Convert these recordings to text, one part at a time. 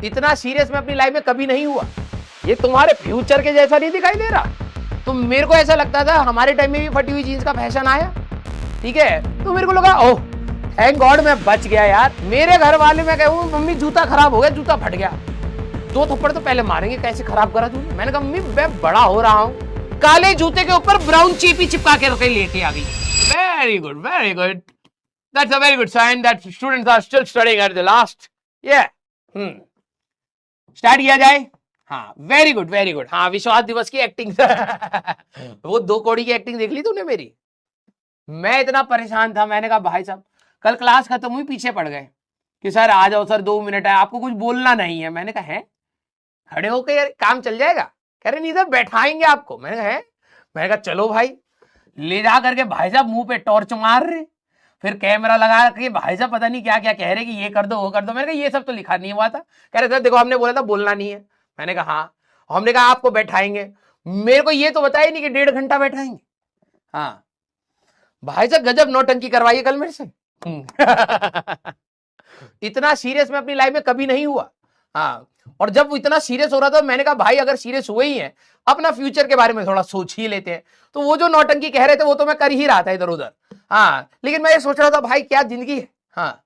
इतना सीरियस मैं अपनी लाइफ में कभी नहीं हुआ। ये तुम्हारे फ्यूचर के जैसा नहीं दिखाई दे रहा। तो मेरे को ऐसा लगता था हमारे टाइम में भी फटी हुई जीन्स का फैशन आया, ठीक है, तो मेरे को लगा ओह थैंक गॉड मैं बच गया यार। मेरे घर वाले मैं कहूँ मम्मी जूता खराब हो गया, जूता फट गया, 2 थप्पड़ तो पहले मारेंगे, कैसे खराब करा तूने। मैंने कहा मम्मी मैं बड़ा हो रहा हूँ। काले जूते के ऊपर ब्राउन चीपी चिपका के रखे लेके आ गई। Very good very good, that's a very good sign that students are still studying at the last. Start किया जाए। हाँ वेरी गुड वेरी गुड। हाँ विश्वास दिवस की एक्टिंग वो 2 कौड़ी की एक्टिंग देख ली तूने मेरी। मैं इतना परेशान था, मैंने कहा भाई साहब कल क्लास खत्म हुई पीछे पड़ गए कि सर आ जाओ सर 2 मिनट है, आपको कुछ बोलना नहीं है। मैंने कहा है खड़े होकर यार काम चल जाएगा। कह रहे नहीं सर बैठाएंगे आपको। मैंने कहा है, मैंने कहा चलो भाई। ले जा करके भाई साहब मुंह पे टॉर्च मार रहे, फिर कैमरा लगा के भाई साहब पता नहीं क्या क्या कह रहे कि ये कर दो वो कर दो। मैंने कहा ये सब तो लिखा नहीं हुआ था। कह रहे सर देखो हमने बोला था बोलना नहीं है। मैंने कहा हाँ, हमने कहा आपको बैठाएंगे, मेरे को ये तो बताया नहीं कि 1.5 घंटा बैठाएंगे। हाँ भाई साहब गजब नौटंकी करवाइए कल मेरे से। इतना सीरियस मैं अपनी लाइफ में कभी नहीं हुआ। हाँ, और जब वो इतना सीरियस हो रहा था मैंने कहा भाई अगर सीरियस हुए ही हैं अपना फ्यूचर के बारे में थोड़ा सोच ही लेते हैं। तो वो जो नौटंकी कह रहे थे वो तो मैं कर ही रहा था इधर उधर। हाँ लेकिन मैं ये सोच रहा था भाई क्या जिंदगी है। हाँ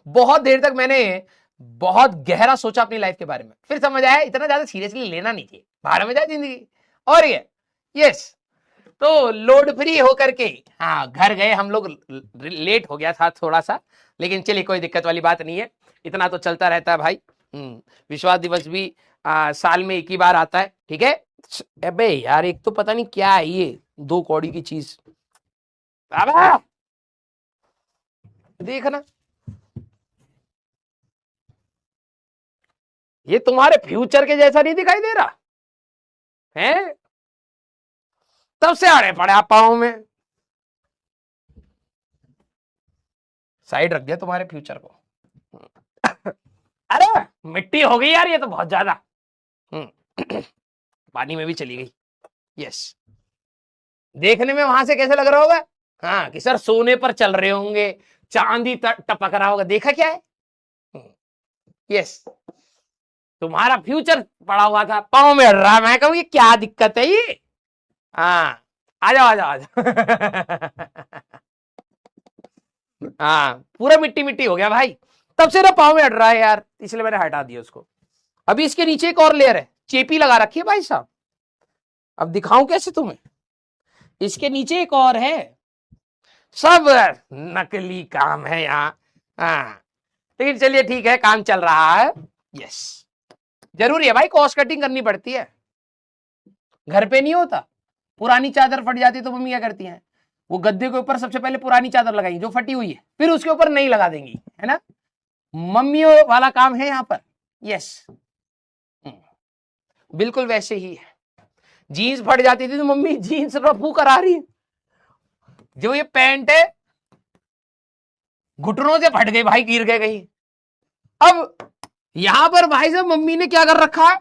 बहुत देर तक मैंने बहुत गहरा सोचा अपनी लाइफ के बारे में, फिर समझ आया इतना ज्यादा सीरियसली लेना नहीं चाहिए, बाहर में जाए जिंदगी। और ये यस तो लोड फ्री होकर के हाँ घर गए हम लोग। लेट हो गया था थोड़ा सा, लेकिन चलिए कोई दिक्कत वाली बात नहीं है, इतना तो चलता रहता है भाई। विश्वास दिवस भी साल में 1 ही बार आता है, ठीक है। अबे यार एक तो पता नहीं क्या है ये 2 कौड़ी की चीज। देखना ये तुम्हारे फ्यूचर के जैसा नहीं दिखाई दे रहा है, तब से आड़े पड़े आप पाओ में। साइड रख दिया तुम्हारे फ्यूचर को। अरे मिट्टी हो गई यार ये तो बहुत ज्यादा। पानी में भी चली गई। यस देखने में वहां से कैसे लग रहा होगा, हाँ कि सर सोने पर चल रहे होंगे, चांदी टपक रहा होगा। देखा क्या है। यस तुम्हारा फ्यूचर पड़ा हुआ था पाँव में अड़ रहा। मैं कहूँ ये क्या दिक्कत है ये। हाँ आ जाओ आ जाओ आ जाओ। हाँ पूरा मिट्टी मिट्टी हो गया भाई, तब से ना पाँव में अड़ रहा है यार, इसलिए मैंने हटा दिया उसको। अभी इसके नीचे एक और लेयर है, चेपी लगा रखी है भाई साहब। अब दिखाऊं कैसे तुम्हें, इसके नीचे एक और है। सब नकली काम है यहाँ। हाँ लेकिन चलिए ठीक है काम चल रहा है। यस जरूरी है भाई, कॉस्ट कटिंग करनी पड़ती है, घर पे नहीं होता। पुरानी चादर फट जाती तो मम्मी क्या करती हैं, वो गद्दे के ऊपर सबसे पहले पुरानी चादर लगाएंगी जो फटी हुई है, फिर उसके ऊपर नई लगा देंगी, है ना। मम्मियों वाला काम है यहाँ पर। यस बिल्कुल वैसे ही है। जीन्स फट जाती थी तो मम्मी जीन्स रफू करा रही है। जो ये पैंट है घुटनों से फट गई भाई, गिर गए कहीं। अब यहां पर भाई साहब मम्मी ने क्या कर रखा है,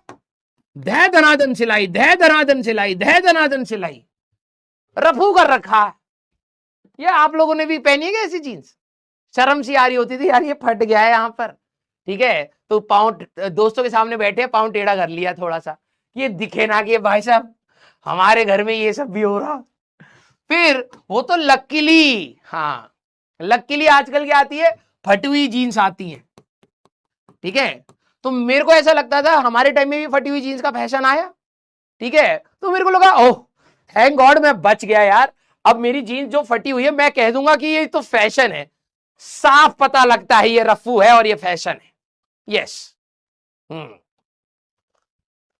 धै धनादन सिलाई धै धनादन सिलाई धै धनादन सिलाई रफू कर रखा है। ये आप लोगों ने भी पहनी है क्या ऐसी जीन्स। शर्म सी आ रही होती थी यार ये फट गया है यहाँ पर, ठीक है, तो पाँव दोस्तों के सामने बैठे पाँव टेढ़ा कर लिया थोड़ा सा, ये दिखे ना कि भाई साहब हमारे घर में ये सब भी हो रहा। फिर वो तो लकीली, हाँ लकीली आजकल क्या आती है, फटी हुई जीन्स आती है, ठीक है। तो मेरे को ऐसा लगता था हमारे टाइम में भी फटी हुई जीन्स का फैशन आया, ठीक है, तो मेरे को लगा ओह थैंक गॉड मैं बच गया यार। अब मेरी जीन्स जो फटी हुई है मैं कह दूंगा कि ये तो फैशन है, साफ पता लगता है ये रफू है और ये फैशन है। यस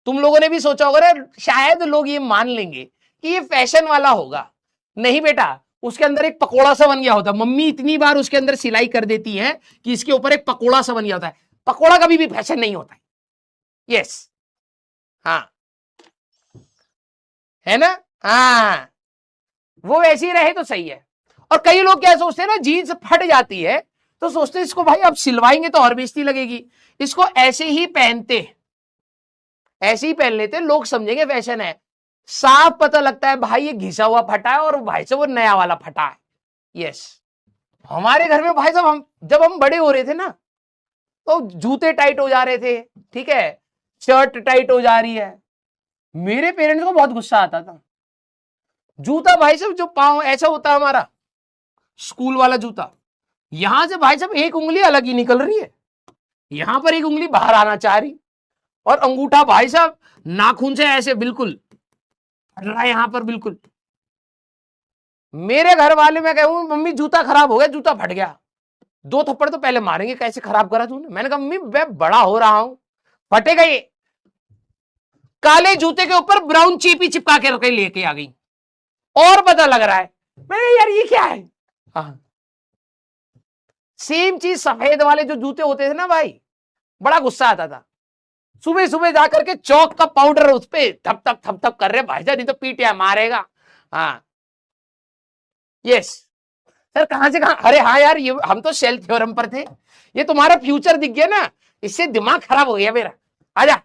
तुम लोगों ने भी सोचा होगा ना, शायद लोग ये मान लेंगे कि ये फैशन वाला होगा। नहीं बेटा, उसके अंदर एक पकोड़ा सा बन गया होता। मम्मी इतनी बार उसके अंदर सिलाई कर देती है कि इसके ऊपर एक पकोड़ा सा बन गया होता है। पकोड़ा कभी भी फैशन नहीं होता है। यस हाँ है ना, हाँ वो वैसे ही रहे तो सही है। और कई लोग क्या सोचते हैं ना, जीन्स फट जाती है तो सोचते हैं इसको भाई अब सिलवाएंगे तो और बेइज्जती लगेगी, इसको ऐसे ही पहनते, ऐसे ही पहन लेते, लोग समझेंगे फैशन है। साफ पता लगता है भाई ये घिसा हुआ फटा है और भाई से वो नया वाला फटा है। यस हमारे घर में भाई साहब हम जब हम बड़े हो रहे थे ना, तो जूते टाइट हो जा रहे थे, ठीक है, शर्ट टाइट हो जा रही है। मेरे पेरेंट्स को बहुत गुस्सा आता था। जूता भाई साहब जो पांव ऐसा होता है हमारा स्कूल वाला जूता, यहां से भाई साहब एक उंगली अलग ही निकल रही है, यहां पर एक उंगली बाहर आना चाह रही, और अंगूठा भाई साहब नाखून से ऐसे बिल्कुल फट रहा है यहां पर बिल्कुल। मेरे घर वाले, मैं कहूँ मम्मी जूता खराब हो गया, जूता फट गया, 2 थप्पड़ तो पहले मारेंगे, कैसे खराब करा तूने। मैंने कहा मम्मी मैं बड़ा हो रहा हूं, फटेगा ये। काले जूते के ऊपर ब्राउन चीपी चिपका के लेके आ गई, और पता लग रहा है। मैंने यार ये क्या है। हाँ, सेम चीज सफेद वाले जो जूते होते थे ना भाई, बड़ा गुस्सा आता था। सुबह सुबह जाकर के चौक का पाउडर उस पे थप थप कर रहे भाई साहब, नहीं तो पीटिया मारेगा। हाँ यस सर, कहां से कहां। अरे हाँ यार, ये हम तो सेल थ्योरम पर थे, ये तुम्हारा फ्यूचर दिख गया ना, इससे दिमाग खराब हो गया मेरा। आजा